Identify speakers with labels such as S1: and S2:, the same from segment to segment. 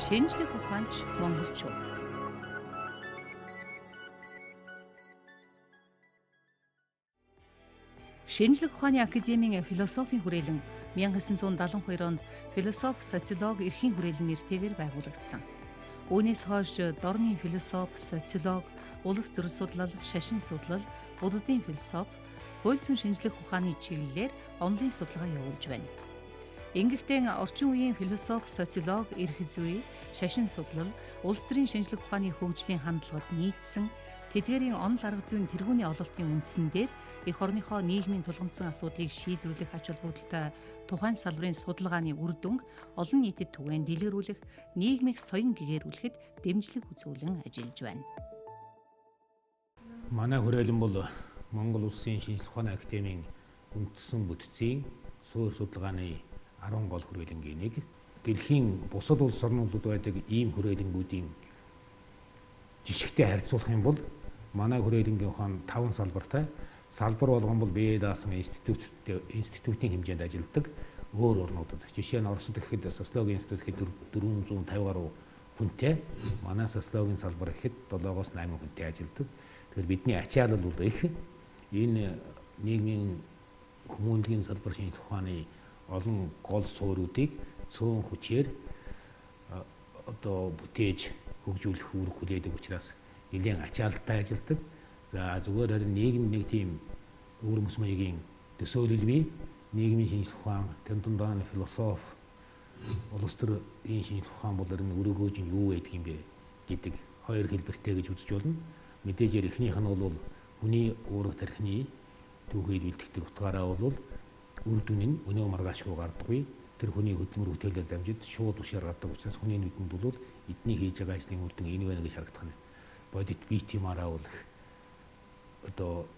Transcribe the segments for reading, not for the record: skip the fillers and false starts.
S1: Шинжлэх ухаанч монголчууд. Шинжлэх ухааны академийн философийн хүрээлэн 1972 онд философи, социолог, эрхийн хүрээлэн нэртэйгээр байгуулагдсан. Үүнээс хойш дорны философи, социолог, улс төр судлал, шашин судлал, буддын философи, хууль зүйн шинжлэх ухааны чиглэлээр онлын судалгаа явуулж байна. Ингэхдээ орчин үеийн философи, социолог, эрх зүй, шашин судлал, улс төрийн шинжлэх ухааны хөгжлийн хандлагад нийцсэн тэдгээрийн онол арга зүйн тэргүүний ололтын үндсэн дээр эх орныхоо нийгмийн тулгамдсан асуудлыг шийдвэрлэх ач холбогдолтой тухайн салбарын судалгааны үр дүнг олон нийтэд түгээн дэлгэрүүлэх, нийгмийг соён гэгээрүүлэхэд дэмжлэг үзүүлэн ажиллаж байна.
S2: Манай хүрээлэн бол Монгол Улсын шинжлэх ухааны академийн үндэстэн бүтцийн суурь судалгааны 10 гол хүрээлэнгийн нэг. Дэлхийн бусад улс орнуудад байдаг ийм хүрээлэнгүүдийн жишгтэй харьцуулах юм бол манай хүрээлэнгийн ухаан 5 салбартай. Салбар болгон бол бие даасан институтийн хэмжээнд ажилладаг өөр орнуудад. Жишээ нь Оросд гэхэд социологийн институт гэхэд 450 гаруй хүнтэй. Манай социологийн салбар гэхэд 7-8 хүнтэй ажилладаг. Тэгэхээр бидний ачаалал бол их. Энэ нийгмийн хүмүүнлэгийн салбар шинжлэх ухааны олон гол суурьуудыг цөөн хүчээр бүтээж хөгжүүлэх үүрэг хүлээдэг учраас нэлээд ачаалттай ажилладаг. За зүгээр харин нийгэм нэг тийм өвөрмөс маягийн төсөөлөл бий. Нийгмийн шинжлэх ухаан, тэр дундаа нь философи, улс төрийн шинжлэх ухаан бол өрөөгөөж нь юу байдаг юм бэ гэдэг хоёр хэлбэртэй гэж үзэж болно. Мэдээж эхнийх нь бол хүний уурга тархины түүхийг бэлтгэдэг утгаараа бол үр дүн нь өнөө маргаашгүй гардаггүй. Тэр хүний хөдөлмөр бүтээлээр дамжид шууд ушаар гардаг учраас хүний нүдэнд бол эдний хийж байгаа ажлын үр дүн энэ байна гэж харагдах нь. Бодит битимаараа бол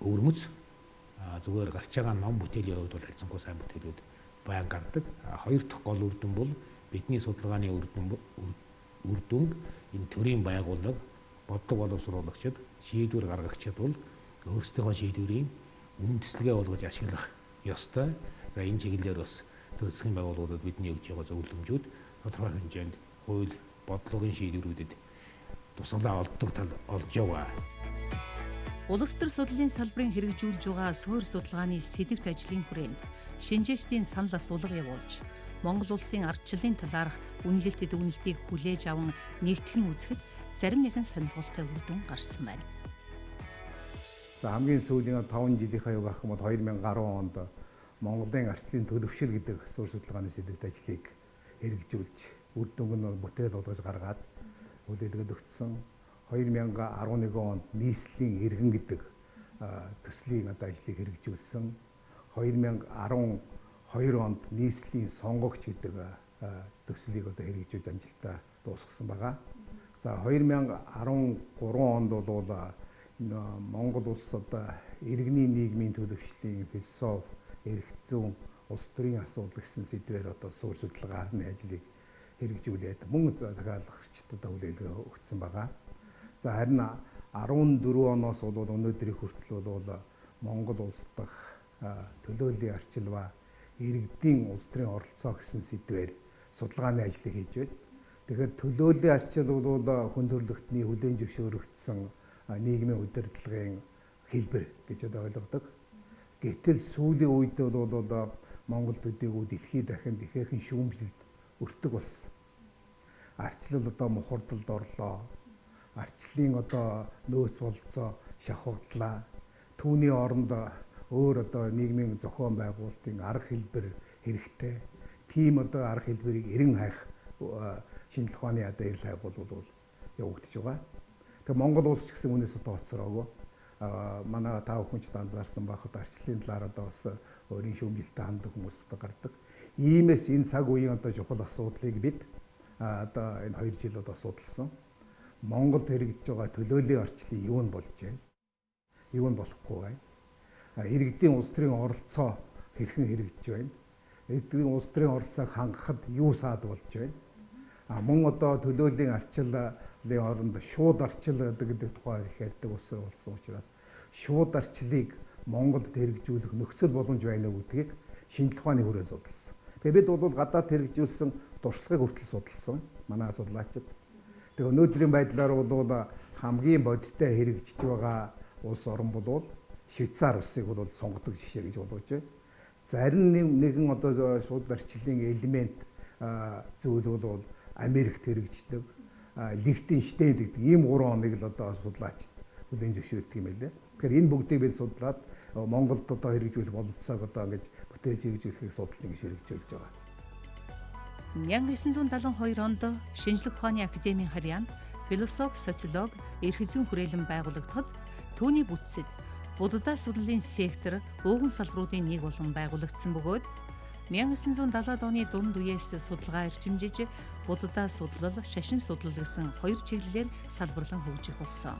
S2: өвөрмөц зүгээр гарч байгаа ном бүтээлийн хувьд бол харьцангуй сайн бүтээлүүд байн гардаг. Хоёр дахь гол үр дүн бол бидний судалгааны үр дүн энэ төрийн байгууллага, боддог боловсруулагчид, шийдвэр гаргагчид бол өөрсдийнхөө шийдвэрийн үндэслэгээ болгож ашиглах ёстой. За энэ чиглэлээр бас төр засгийн байгууллагуудад бидний өгж байгаа зөвлөмжүүд тодорхой хэмжээнд хууль, бодлогын шийдвэрүүдэд тусгалаа олддог тал олж яваа.
S1: Улс төр судлалын салбарын хэрэгжүүлж байгаа суурь судалгааны сэдэвт ажлын хүрээнд шинжээчдийн санал асуулга явуулж, Монгол улсын ардчлалын талаарх үнэлэлтэд үнэлтийг хүлээж аван нэгтгэн үзэхэд зарим нэгэн сонирхолтой үр дүн гарсан байна.
S3: За хамгийн сүүлийн 5 жилийнхаа юу гэх юм бол 2010 онд Монголын ардчлалын төлөвшил гэдэг суурь судалгааны сэдэвт ажлыг хэрэгжүүлж үр дүнг нь бүтээл болгож гаргаад хүлээлгэд өгсөн. 2011 онд нийслэлийн иргэн гэдэг төслийн ажлыг хэрэгжүүлсэн. 2012 онд нийслэлийн сонгогч гэдэг төслийг хэрэгжүүлж амжилттай дуусгасан байгаа. За 2013 онд бол Монгол улс иргэний нийгмийн төлөвшлийн философи, эрх зүйн, улс төрийн асуудал гэсэн сэдвээр суурь судалгааны ажлыг хэрэгжүүлээд мөн захиалагчдад хүлээлгээ өгсөн байгаа. За харин 14 оноос бол өнөөдрийн хүртэл бол Монгол улс дахь төлөөллийн арчил ба иргэдийн улс төрийн оролцоо гэсэн сэдвээр судалгааны ажлыг хийж байна. Тэгэхээр төлөөллийн арчил бол хүн төрөлхтний хүлээн зөвшөөрөгдсөн нийгмийн удирдлагын хэлбэр гэж ойлгодог. Гэтэл сүүлийн үед бол Монгол төдийгүй дэлхийд дахинд ихээхэн шүүмжлэлд өртөг болсон. Арчлал мухардалд орлоо. Арчлалын нөөц бололцоо шавхагдлаа. Түүний оронд өөр нийгмийн зохион байгуулалтын арга хэлбэр хэрэгтэй. Тийм арга хэлбэрийг эрен хайх шинжлэх ухааны эрэл хайгуул бол явагдаж байгаа. Тэгээ Монгол улс ч гэсэн үнээс тооцоороогүй. Манай та бүхэн ч анзаарсан байхад арчлалын талаар бас өөрийн шүүмжлэлтэй ханддаг хүмүүс гардаг. Иймээс энэ цаг үеийн чухал асуудлыг бид энэ 2 жил судалсан. Монголд хэрэгжиж байгаа төлөөллийн орчлын юу нь болж байна? Юу нь болохгүй байна? Иргэдийн улс төрийн оролцоо хэрхэн хэрэгжиж байна? Иргэдийн улс төрийн оролцоог хангахад юу саад болж байна? Мөн төлөөллийн арчлалын оронд шууд арчил гэдэг тухай их ярьдаг болсон учраас шууд арчлыг Монголд хэрэгжүүлэх нөхцөл боломж байна уу гэдгийг шинжлэх ухааны хүрээнд судалсан. Тэгээ бид бол гадаад хэрэгжүүлсэн туршлагыг хүртэл судалсан манай судлаачид. Тэгээ өнөөдрийн байдлаар бол хамгийн бодиттой хэрэгжиж байгаа улс орн бол Швейцар улсыг бол сонгодог жишээ гэж болгож байна. Зарим нэгэн одоо шууд барьцлалын элемент зүйл бол Америкт хэрэгждэг, Лихтенштейн гэдэг ийм 3 хоног л одоо судлаачид хүлээн зөвшөөрдөг юм байлээ. Тэгэхээр энэ бүгдийг бид судлаад Монголд одоо хэрэгжүүлэх бололцоог одоо ингэж бүтээж хэрэгжүүлэхийг судалж ингэж хэрэгжүүлж байгаа.
S1: 1972 онд Шинжлэх ухааны академийн харьяанд философи, социолог, эрх зүйн хүрээлэн байгуулагдахад түүний бүтцэд буддаа судлалын сектор ууган салбаруудын нэг болон байгуулагдсан бөгөөд 1970-ад оны дунд үеэс судалгаа эрчимжиж буддаа судлал, шашин судлал гэсэн 2 чиглэлээр салбарлан хөгжих болсон.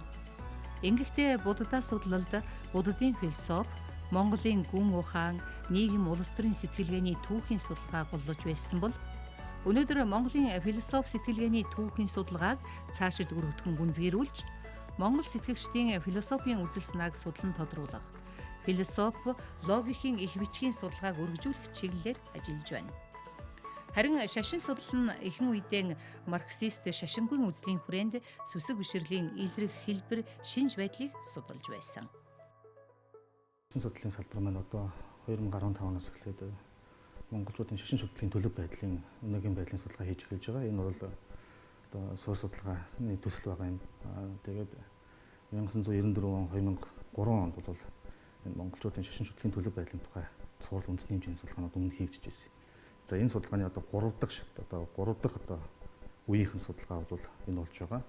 S1: Ингэхдээ буддаа судлалд буддын философи, Монголын гүн ухаан, нийгэм улс төрийн сэтгэлгээний түүхийн судалгаа голлож байсан бол өнөөдөр Монголын философи сэтгэлгээний түүхийн судалгааг цаашид өргөдгөн гүнзгийрүүлж Монгол сэтгэгчдийн философийн үзэл санааг судлан тодруулах, философи, логикийн их бичгийн судалгааг өргөжүүлэх чиглэлээр ажиллаж байна. Харин шашин судлал нь ихэнх үедээ марксист шашингүй үзлийн хүрээнд сүсэг бишрлийн илрэх хэлбэр шинж байдлыг судалж байсан.
S4: Шашин судлалын салбар маань одоо 2015 оноос эхлээд монголчуудын шашин судлалын төлөв байдлын өнөөгийн байдлын судалгаа хийж эхэлж байгаа. Энэ бол одоо суурь судалгааны төсөл байгаа юм. Тэгээд 1994 он 2003 онд бол энэ монголчуудын шашин судлалын төлөв байдлын тухай цуврал үндэсний хэмжээний судалгаанууд өмнө хийгдэж байсан. За энэ судалгааны одоо 3 дахь үеийнхэн судалгаа бол энэ болж байгаа.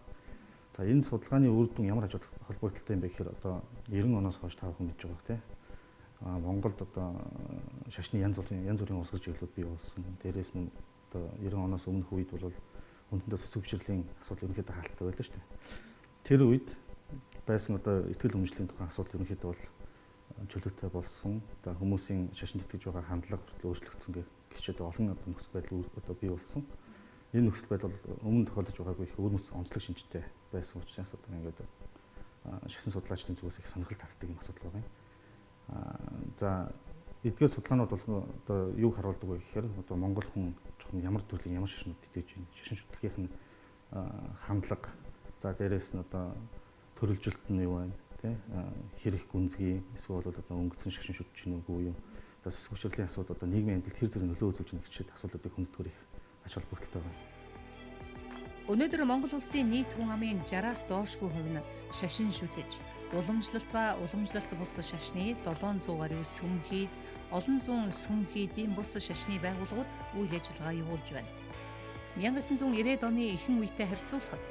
S4: За энэ судалгааны үр дүн ямар ач холбогдолтой юм бэ гэхээр одоо 90 оноос хойш та бүхэн мэдж байгаа тийм. Монголд одоо шашны янз бүрийн урсгал чиглэлүүд бий болсон. Дээрээс нь одоо 90 оноос өмнөх үед бол үндсэндээ сүсэг бишрлийн асуудал ерөнхийдөө хаалттай байлаа шүү дээ. Тэр үед байсан одоо ихтгэл өмжлийн тухайн асуудал ерөнхийдөө бол чөлөөтэй болсон. Одоо хүмүүсийн шашинд итгэж байгаа хандлага хүртэл өөрчлөгдсөн гэх ч одоо олон нөхцөл байдал одоо бий болсон. Энэ нөхцөл байдал өмнө тохиолдож байгаагүй их өвөрмөц онцлог шинжтэй байсан учраас одоо ингээд шашин судлаачдын зүгээс их сонирхол татдаг юм асуудал байна. За эдгээр судалгаанууд бол одоо юг харуулдаг вэ гэхээр одоо монгол хүн жоохон ямар төрлийн ямар шашнууд итгэж байна. Шашин судлалын хандлага, за дээрээс нь одоо төрөлжилт нь юу байна, тий? Хэрэг гүнзгий, эсвэл одоо өнгөцсөн шашин шүтж гин үгүй юу? Одоо сүсэг бишрлийн асуудал одоо нийгмийн амьдралд хэр зэрэг нөлөө үзүүлж байгаа гэчээд асуудлуудыг хүндэтгэх их ач холбогдолтой байна.
S1: Өнөөдөр Монгол улсын нийт хүн амын 60-аас доошгүй хувь нь шашин шүтэж, уламжлалт ба уламжлалт бус шашны 700 гаруй сүмхийд, олон зуун сүмхийдийн бус шашны байгууллагууд үйл ажиллагаа явуулж байна. 1990-ад оны ихэнх үетэй харьцуулахад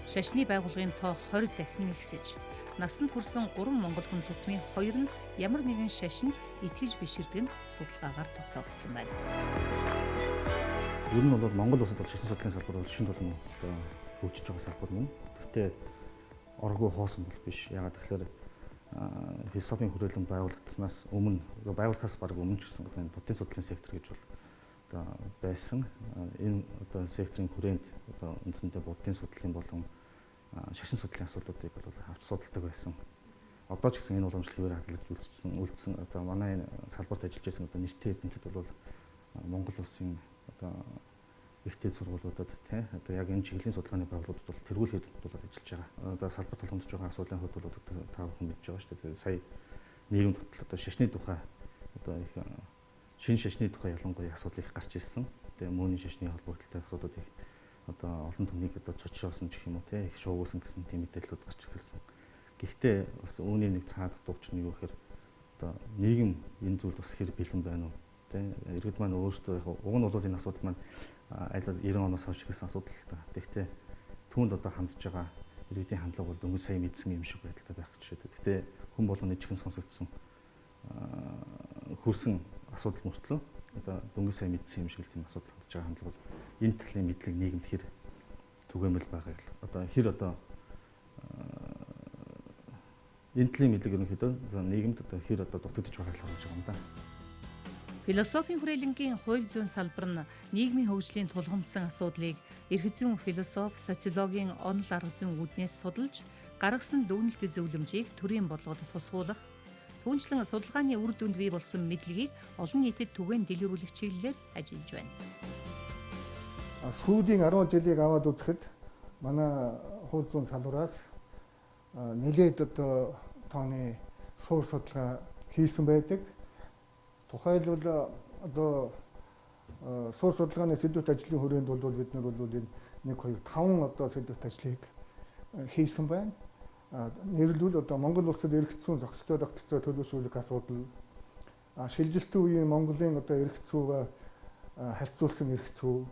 S1: шашны байгууллагын тоо 20 дахин ихсэж, насанд хүрсэн 3 монгол хүн тутмын 2 нь ямар нэгэн шашинд итгэж биширдэг нь судалгаагаар тогтоогдсон байна.
S4: Ер нь бол Монгол улсад бол шашин судлалын салбар бол шинэ болон одоо хөгжиж байгаа салбар мөн. Гэхдээ оргуу хоосон бол биш. Ягаад тэгэхээр философийн хүрээлэн байгуулагдсанаас өмнө байгуулахаас бараг өмнө ч гэсэн энэ буддын судлалын сектор гэж бол одоо байсан. Энэ одоо секторын хүрээнд одоо үндсэндээ буддын судлалын болон шашин судлалын асуудлуудыг бол авч судалдаг байсан. Одоо ч гэсэн энэ уламжлалын хадгалж үлдсэн одоо манай салбарт ажиллаж байсан одоо нэртэй эзэнтэд бол Монгол улсын одоо ихтэй сургуулиудад тий одоо яг энэ чиглэлийн судалгааны байгууллагууд бол тэргүүлэхэд дуулаад ажиллаж байгаа. Одоо салбар тулгамдж байгаа асуудлын хувьд бол та бүхэн мэдж байгаа шүү дээ. Сая нийгэм тотлол одоо шашны тухай одоо их шинэ шашны тухай ялангуяа асуудал их гарч ирсэн. Тэгээ мөөний шашны холбогдлолтой асуудууд их одоо олон түмнийг одоо цочроосон гэх юм уу тий их шуугуулсан гэсэн тийм мэдээлэлүүд гарч ирсэн. Гэхдээ бас үүний нэг цаад дууч нь юу гэхээр одоо нийгэм энэ зүйл бас хэр бэлэн байна уу? Иргэд маань өөрсдөө яг уг нь бол энэ асуудал маань аль 90 оноос хойш ирсэн асуудал л та. Гэхдээ түүнд одоо хандж байгаа иргэдийн хандлага бол дөнгөж сая мэдсэн юм шиг байдалтай байх гэж байна. Гэхдээ хүн болгоны чихэн сонсогдсон хөрсөн асуудал мөртлөө одоо дөнгөж сая мэдсэн юм шиг л тийм асуудал хандж байгаа хандлага бол энэ талын мэдлэг нийгэмд хэр түгээмэл байгааг л одоо хэр одоо энэ талын мэдлэг ерөнхийдөө нийгэмд одоо хэр одоо дутагдж байгааг л харж байгаа юм да.
S1: Философийн хүрээлэнгийн хууль зүйн салбар нь нийгмийн хөгжлийн тулгамдсан асуудлыг эрх зүйн философи, социологийн онол арга зүйн үүднээс судалж, гаргасан дүгнэлт зөвлөмжийг төрийн бодлогод тусгуулах, түүнчлэн судалгааны үр дүнд бий болсон мэдлэгийг олон нийтэд түгээн дэлгэрүүлэх чиглэлээр ажиллаж байна.
S5: Сүүлийн 10 жилийг аваад үзэхэд манай хууль зүйн салбараас нэлээд одоо тооны суур судалгаа хийсэн байдаг. Тухайлбал одоо суур судалгааны сэдвүүт ажлын хүрээнд бол бид нар бол энэ 1 2 5 одоо сэдвүүт ажлыг хийсэн байна. Нэрлвэл одоо Монгол улсад эрх зүйн зохистой тогтолцоо төлөвшүүлэх асуудал, шилжилтийн үеийн Монголын одоо эрх зүйг харьцуулсан эрх зүй,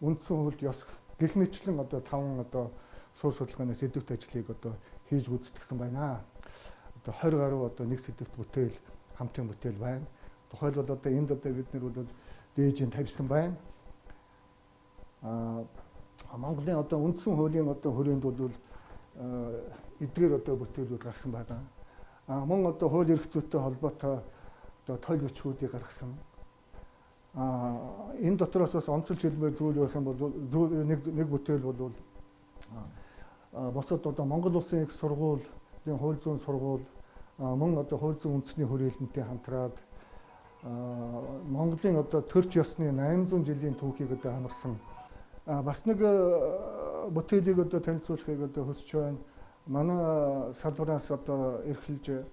S5: үндсэн хуульд ёс гэх мэтлэн одоо 5 одоо суур судалгааны сэдвүүт ажлыг одоо хийж гүйцэтгэсэн байна. Одоо 20 гаруй одоо нэг сэдвүүт бүтээл, хамтын бүтээл байна. Тухайлбал одоо энд одоо бид нар бол дээжийн тавьсан байна. Монголын одоо үндсэн хуулийн одоо хүрээнд бол эдгээр одоо бүтээлүүд гарсан байна. Мөн одоо хууль эрх зүйтэй холбоотой одоо тойл бичгүүдийг гаргасан. Энэ дотроос бас онцлж хэлбэр зүйл байх юм бол нэг бүтээл бол босод одоо Монгол Улсын их сургуулийн хууль зүйн сургууль, мөн одоо хууль зүйн үндэсний хүрээлэнтэй хамтраад Монголын одоо төрч ёсны 800 жилийн түүхийг одоо хамарсан бас нэг бүтээлийг одоо танилцуулахыг одоо хүсэж байна. Манай салбараас одоо эрхэлж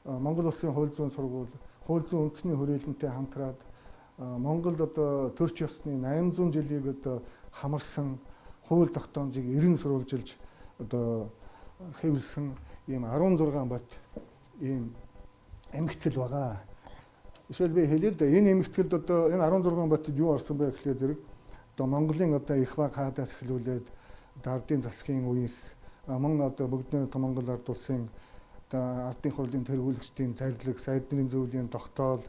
S5: Монгол Улсын хууль зүйн сургууль, хууль зүйн үндэсний хүрээлэнтэй хамтраад Монголд одоо төрч ёсны 800 жилийг одоо хамарсан хууль тогтоомжийг 90 сурвалжилж одоо хэвлэсэн ийм 16 бот ийм эмгэгтэл байгаа. Жишээл би хэлээ л да энэ эмгэгтэлд одоо энэ 16 ботод юу орсон бэ гэхлээр зэрэг одоо Монголын одоо их баг хаадаас эхлүүлээд ардын засгийн үеих мөн одоо бүгдний Монгол ард улсын одоо ардын хурлын тэргүүлэгчдийн зарлиг, сайдны зөвлөлийн тогтоол,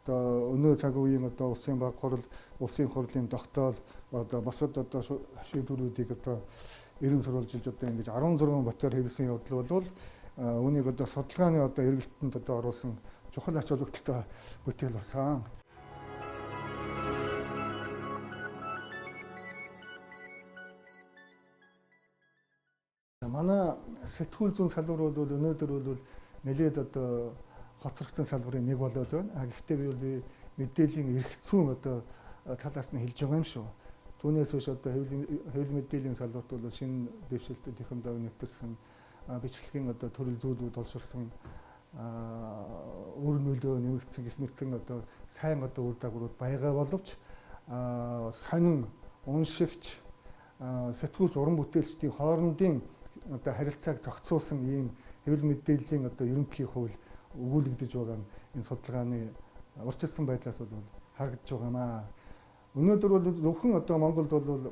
S5: одоо өнөө цаг үеийн одоо улсын баг хурл, улсын хурлын тогтоол, одоо босод одоо шийдвэрүүдийг одоо 90 сурвалжилж одоо ингэж 16 ботоор хэвлэсэн явдал бол үүнийг одоо судалгааны одоо эргэлтэнд одоо оруулсан чухал ач холбогдолтой бүтээл болсон. Манай сэтгүүл зүйн салбар бол өнөөдөр бол нэлээд одоо хоцрогдсон салбарын нэг болоод байна. Гэхдээ би мэдээллийн эрх зүйн одоо талаас нь хэлж байгаа юм шүү. Түүнээс биш одоо хэвлэл мэдээллийн салбарт бол шинэ дэвшилтэд их хэмжээгээр нэвтэрсэн бичлэгийн одоо төрөл зүйлүүд олширсан үр нөлөө нэмэгдсэн гэх мэтлэн одоо сайн одоо үр дагаврууд байгаа боловч сонин уншигч сэтгүүлч уран бүтээлчдийн хоорондын одоо харилцааг зохицуулсан ийм хэвлэл мэдээллийн одоо ерөнхий хууль өгүүлэгдэж байгаа энэ судалгааны урьдчилсан байдлаас бол харагдж байгаа юм аа. Өнөөдөр бол зөвхөн одоо Монголд бол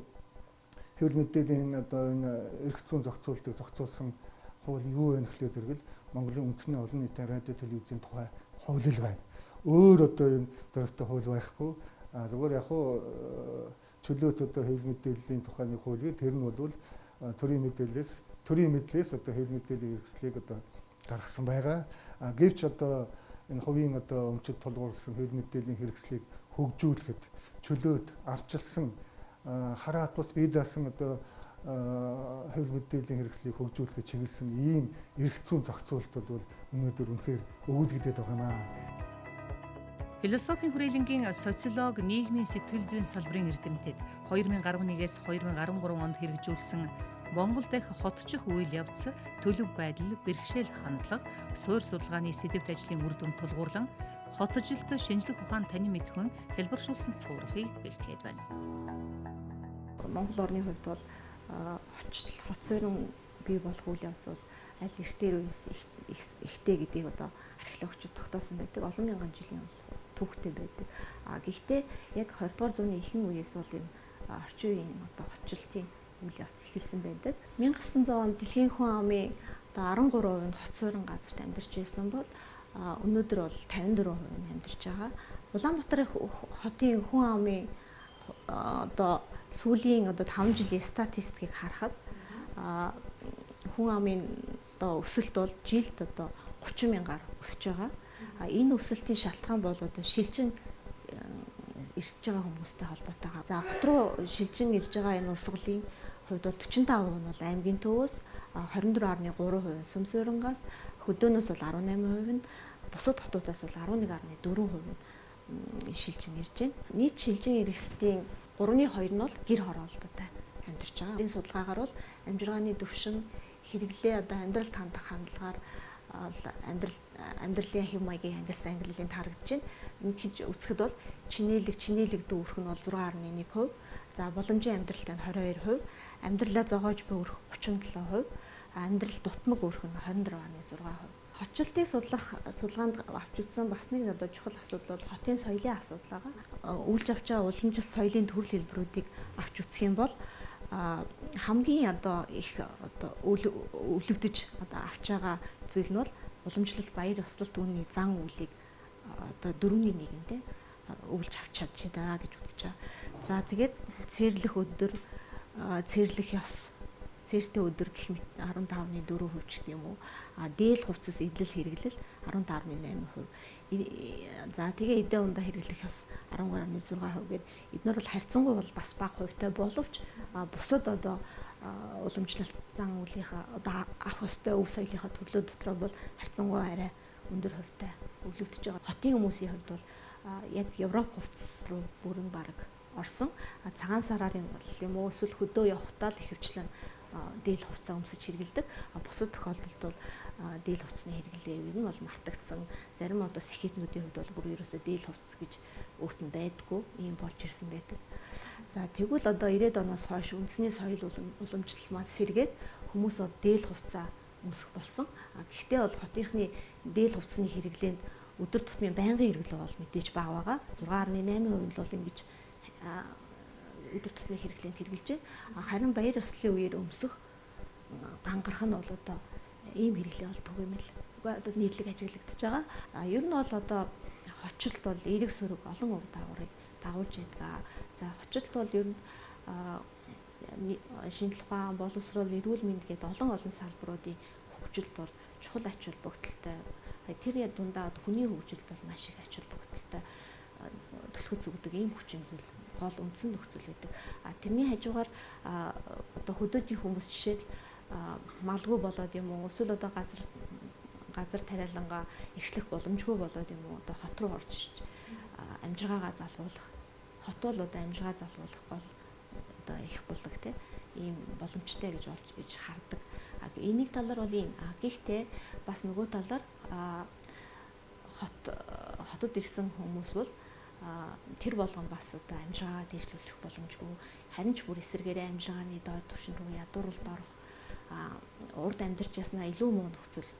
S5: хэвлэл мэдээллийн одоо энэ эрх зүйн зохицуултыг зохицуулсан хууль юу вэ гэхлээр зэрэг Монголын үндэсний олон нийтийн радио телевизийн тухай хууль л байна. Өөр одоо энэ дөрөвтэй хууль байхгүй. Зүгээр яг хуу чөлөөт одоо хэвлэл мэдээллийн тухай нэг хууль тэр нь бол төрийн мэдлээс одоо хэвлэл мэдээллийн хэрэгслийг одоо гаргасан байгаа. Гэвч одоо энэ хувийн одоо өмчөд тулгуурласан хэвлэл мэдээллийн хэрэгслийг хөгжүүлэхэд чөлөөт арчилсан хараат бас бие даасан одоо хэвлэл мэдээллийн хэрэгслийг хөгжүүлэхэд чиглэсэн ийм эрх зүйн зохицуулт бол өнөөдөр үнэхээр өгүүлэгдээд байгаа юм аа.
S1: Философийн хүрээлэнгийн социолог, нийгмийн сэтгэл зүйн салбарын эрдэмтэд 2011-ээс 2013 онд хэрэгжүүлсэн Монгол дахь хотчих үйл явц, төлөв байдал, бэрхшээл хандлага, суур судалгааны сэдвт ажлын үр дүнд тулгуурлан хотжилт шинжлэх ухаан танин мэдхүн хэлбэршүүлсэн суурилыг бэлтгээд байна.
S6: Монгол орны хувьд бол хот суурин бий болох үйл явц бол аль эртээр үеэс ихтэй гэдгийг одоо археологчид тогтоосон байдаг. Олон мянган жилийн түүхтэй байдаг. Гэхдээ яг 20 дугаар зууны ихэнх үеэс бол энэ орчин үеийн одоо хотчлтын үйл явц эхэлсэн байдаг. 1900 онд дэлхийн хүн амын одоо 13% нь хот суурин газарт амьдарч ирсэн бол өнөөдөр бол 54% нь амьдарч байгаа. Улаанбаатар хотын хүн амын одоо сүүлийн одоо 5 жилийн статистикийг харахад хүн амын одоо өсөлт бол жилд одоо 30 мянгаар өсөж байгаа. Энэ өсөлтийн шалтгаан бол одоо шилжин ирж байгаа хүмүүстэй холбоотойгоо. За хот руу шилжин ирж байгаа энэ урсгалын хувьд бол 45% нь бол аймгийн төвөөс, 24.3% сүм суурьнгаас, хөдөөнөөс бол 18% нь, бусад хотуудаас бол 11.4% нь шилжин ирж байна. Нийт шилжин иргэсдийн 3-2 нь бол гэр хороолттой амьдарч байгаа. Энэ судалгаагаар бол амжиргааны төвшин хэрэглээ одоо амьдралд хандах хандлагаар амьдралын хэв маягийн ангилсан ангиллын тарагдж байна. Ингэж үзэхэд бол чинээлэг дүүрэх нь бол 6.1%, за боломжийн амьдралтай нь 22%, амьдралаа зогоож буй өрх 37%, амьдрал дутмаг өрх нь 24.6%. Хотчлтыг судлах судалгаанд авч үзсэн бас нэг одоо чухал асуудал бол хотын соёлын асуудал байгаа. Үйлж авч байгаа уламжлалт соёлын төрөл хэлбэрүүдийг авч үзэх юм бол хамгийн одоо их одоо өвлөгдөж одоо авч байгаа зүйл нь бол уламжлалт, баяр ёслол, түүний зан үйлийг одоо 4-1-тэй өвлж авч чадчихаа гэж үзэж байгаа. За тэгээд цэрлэх өдөр, цэрлэх ёс, цээртэй өдөр гэх мэт 15.4% ч гэдэг юм уу. Дээл хувцас идэл хэрэглэл 15.8%. За тэгээ эдээ ундаа хэрэглэх ёс 13.6% гээд эднэр бол харьцангуй бол бас бага хувьтай боловч бусад одоо уламжлалт зан үйлийнхаа одоо авах ёстой өв соёлынхаа төрлөө дотроо бол харьцангуй арай өндөр хувьтай өвлөгдөж байгаа. Хотын хүмүүсийн хувьд бол яг Европ хувцас руу бүрэн бараг орсон. Цагаан сараар юм уу эсвэл хөдөө явахдаа л ихэвчлэн дээл хувцас өмсөж хэрэглэдэг. Бусад тохиолдолд бол дээл хувцсны хэрэглээ нь бол мартагдсан. Зарим одоо сэхэтнүүдийн хувьд бол бүр ерөөсөө дээл хувцас гэж өөрт нь байдгүй юм болж ирсэн байдаг. За тэгвэл одоо 90-ад оноос хойш үндэсний соёл уламжлалт маань сэргээд хүмүүс дээл хувцас өмсөх болсон. Гэхдээ бол хотынхны дээл хувцсны хэрэглээнд өдөр тутмын байнгын хэрэглээ бол мэдээж бага байгаа. 6.8% бол ингэж өдөр тутмын хэрэглээнд хэрэгжилж байна. Харин баяр ёслолын үеэр өмсөх гангарах нь бол одоо ийм хэрэглээ бол түгээмэл. Одоо нийтлэг ажиглагдаж байгаа. Ер нь бол одоо хотчлт бол эерэг сөрөг олон уг дагаврыг дагуулж байдаг. За хотчлт бол ер нь шинжлэх ухаан, боловсрол, эрүүл мэнд гэдэг олон салбаруудын хөгжилд бол чухал ач холбогдолтой. Тэр дундаа хүний хөгжилд бол маш их ач холбогдолтой төлөхөц өгдөг ийм хүчин зүйл гол үндсэн нөхцөл байдаг. Тэрний хажуугаар одоо хөдөөдийн хүмүүс жишээл малгүй болоод юм уу эсвэл одоо газар тариалангаа эрхлэх боломжгүй болоод юм уу одоо хот руу орж ирж амжиргаагаа залгуулах. Хот бол одоо амжиргаа залгуулах гол одоо их булаг ийм боломжтой гэж олж иж хардаг. Энийг талаар бол ийм. Гэхдээ бас нөгөө талаар хотод ирсэн хүмүүс бол тэр болгон бас одоо амжиргаа дэвшлүүлэх боломжгүй. Харин ч бүр эсэргээрээ амжиргааны доод түвшин рүү ядууралд орох, урд амьдарч яснаа илүү муу нөхцөл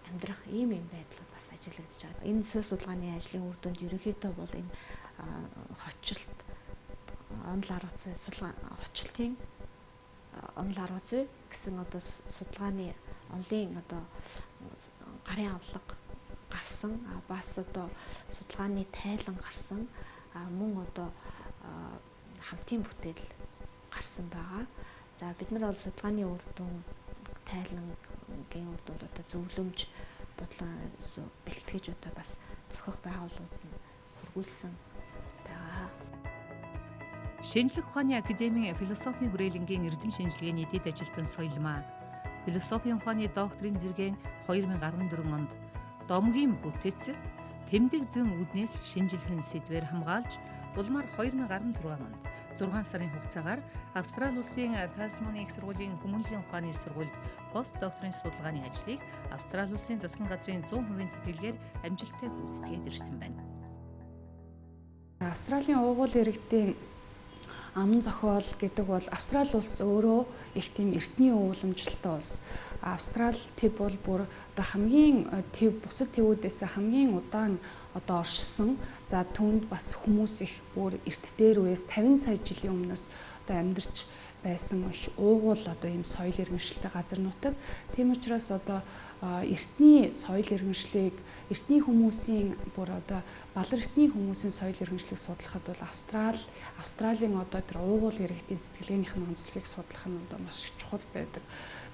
S6: амьдрах ийм байдлууд бас ажиглагдаж байгаа. Энэ судалгааны ажлын үр дүнд ерөнхийдөө бол энэ хотчлт онол арга зүй хотчлтын онол арга зүй гэсэн одоо судалгааны онлын одоо гарын авлага гарсан, бас одоо судалгааны тайлан гарсан, мөн одоо хамтын бүтээл гарсан байгаа. За бид нар бол судалгааны үр дүн тайлангийн үр дүнд одоо зөвлөмж бодлоо бэлтгэж одоо бас зохиох байгууллагууд нь хургуулсан байгаа.
S1: Шинжлэх ухааны академийн философийн хүрээлэнгийн эрдэм шинжилгээний дэд ажилтан Соёлмаа философийн ухааны докторийн зэрэгийн 2014 онд Домгийн бүтээц тэмдэг зүйн үүднээс шинжилхэн сэдвээр хамгаалж улмаар 2016 онд 6 сарын хугацаагаар Австрали улсын Тасманы их сургуулийн хүмүүнлэгийн ухааны сургуульд пост докторийн судалгааны ажлыг Австрали улсын засгийн газрын 100% тэтгэлгээр амжилттай гүйцэтгээд ирсэн байна.
S7: Австралийн уугуул иргэдийн аман зохиол гэдэг бол Австрали улс өөрөө их тийм эртний уламжлалтай улс. Австрали төв бол бүр одоо хамгийн төв бусад төвүүдээс хамгийн удаан одоо оршсон. За түүнд бас хүмүүс их бүр эрт дээр үеэс 50 сая жилийн өмнөөс одоо амьдарч байсан их уугуул одоо ийм соёл иргэншилтэй газар нутаг. Тийм учраас одоо эртний соёл иргэншлийг эртний хүмүүсийн бүр одоо балар эртний хүмүүсийн соёл иргэншлийг судлахад бол Австралийн одоо тэр уугуул иргэдийн сэтгэлгээнийх нь онцлогийг судлах нь одоо маш чухал байдаг.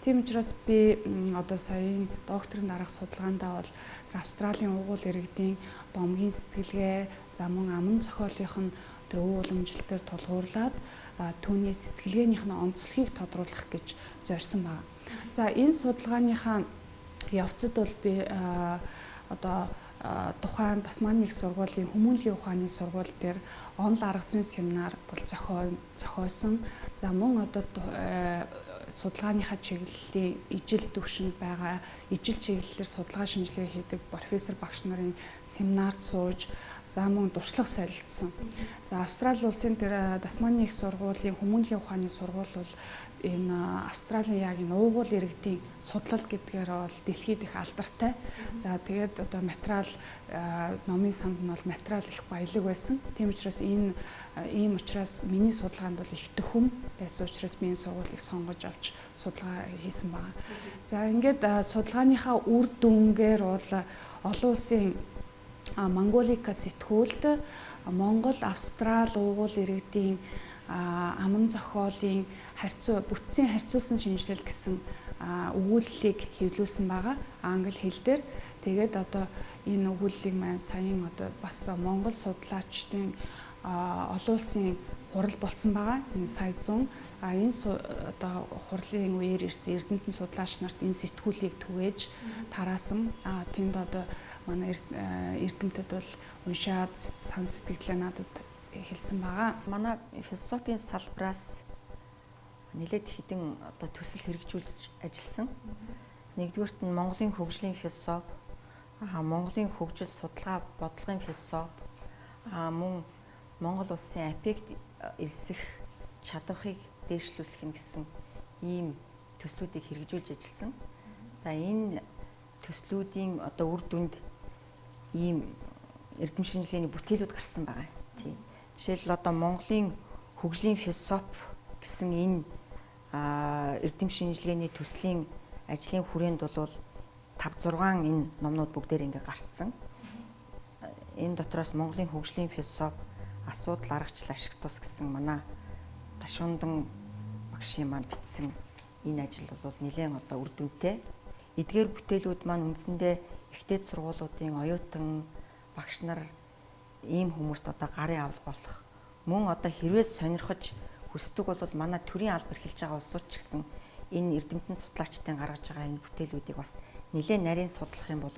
S7: Тийм учраас би одоо саяын докторийн дараах судалгаандаа бол Австралийн уугуул иргэдийн домгийн сэтгэлгээ, за мөн аман зохиолынх нь тэр өв уламжлалтаар тулгуурлаад түүний сэтгэлгээнийх нь онцлогийг тодруулах гэж зорьсон байна. За энэ судалгааныхаа явцад бол би одоо тухайн Тасманы их сургуулийн хүмүүнлэгийн ухааны сургууль дээр онол арга зүйн семинар бол зохиосон. За мөн одоо судалгааныхаа чиглэлийн ижил төвшөнд байгаа ижил чиглэлээр судалгаа шинжилгээ хийдэг профессор багш нарын семинарт сууж за мөн дуршлаг солилцсон. За Австрали улсын тэр Тасманы их сургуулийн хүмүүнлэгийн ухааны сургууль бол энэ Австралийн яг энэ уугуул иргэдийн судлал гэдгээр бол дэлхийд их алдартай. За тэгээд одоо материал номын санд нь бол материал их баялаг байсан. Тийм учраас ийм учраас миний судалгаанд бол их төхөм байсан учраас би энэ сургуулийг сонгож авч судалгаа хийсэн байна. За ингээд судалгааныхаа үр дүнгээр бол олон улсын Монголика сэтгүүлд Монгол, Австрал уугуул иргэдийн аман зохиолын бүтцийн харьцуулсан шинжилэл гэсэн өгүүллийг хэвлүүлсэн байгаа англи хэл дээр. Тэгээд одоо энэ өгүүллийг маань саяхан одоо бас Монгол судлаачдын олон улсын хурал болсон байгаа. Энэ сая 100 энэ одоо хурлын үеэр ирсэн эрдэмтэн судлаач нарт энэ сэтгүүлийг түгээж тараасан. Тэнд одоо манай эрдэмтэд бол уншаад сан сэтгэлээ надад хэлсэн байгаа.
S6: Манай философийн салбараас нэлээд хэдэн одоо төсөл хэрэгжүүлж ажилласан. Нэгдүгээрт нь Монголын хөгжлийн философи, Монголын хөгжил судалгаа бодлогын философи, мөн Монгол улсын апект элсэх чадварыг дээшлүүлэх нь гэсэн ийм төслүүдийг хэрэгжүүлж ажилласан. За энэ төслүүдийн одоо үр дүнд ийм эрдэм шинжилгээний бүтээлүүд гарсан байгаа. Тийм. Жишээл одоо Монголын хөгжлийн философи гэсэн энэ эрдэм шинжилгээний төслийн ажлын хүрээнд бол 5-6 энэ номнууд бүгдээр ингээ гарцсан. Энэ дотроос Монголын хөгжлийн философи асуудал аргачлал ашиг тус гэсэн манай Ташуундан багшийн маань бичсэн энэ ажил бол нэлээд одоо үр дүнтэй. Эдгээр бүтээлүүд маань үндсэндээ ихтэй сургуулиудын оюутан багш нар ийм хүмүүст одоо гарын авалга болох мөн одоо хэрвээ сонирхож хүсдэг бол манай төрийн албар хэлж байгаа улсууд ч гэсэн энэ эрдэмтэн судлаачдын гаргаж байгаа энэ бүтээлүүдийг бас нэлээд нарийн судлах юм бол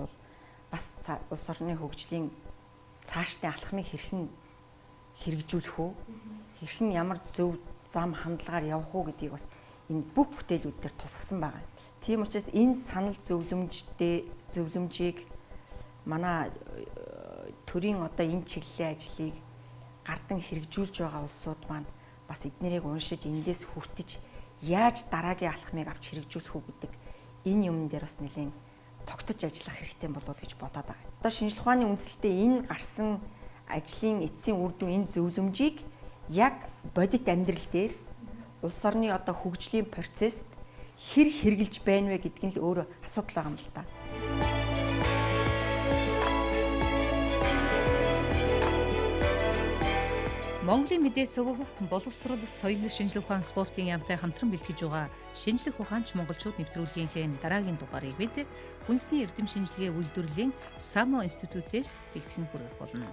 S6: бас улс орны хөгжлийн цаашдын алхмыг хэрхэн хэрэгжүүлэх үү, хэрхэн ямар зөв зам хандлагаар явах уу гэдгийг бас энэ бүх бүтээлүүд дээр тусгасан байгаа. Тийм учраас энэ санал зөвлөмжийг манай төрийн одоо энэ чиглэлийн ажлыг гардан хэрэгжүүлж байгаа улсууд маань бас эднэрийг уншиж эндээс хүртэж яаж дараагийн алхмыг авч хэрэгжүүлэх үү гэдэг энэ юмн дээр бас нэлээд тогтож ажиллах хэрэгтэй болов уу гэж бодоод байгаа. Одоо шинжлэх ухааны үндслэлтэй энэ гарсан ажлын эцсийн үр дүн энэ зөвлөмжийг яг бодит амьдрал дээр улс орны одоо хөгжлийн процессд хэр хэрэгжилж байна вэ гэдг нь л өөрөө асуудал байгаа юм л да.
S1: Монголын мэдээ суваг боловсрол, соёл, шинжлэх ухаан, спортын яамтай хамтран бэлтгэж байгаа шинжлэх ухаанч монголчууд нэвтрүүлгийнхээ дараагийн дугаарыг бид үндэсний эрдэм шинжилгээ үйлдвэрлэлийн САМО институтээс бэлтгэн хүргэх болно.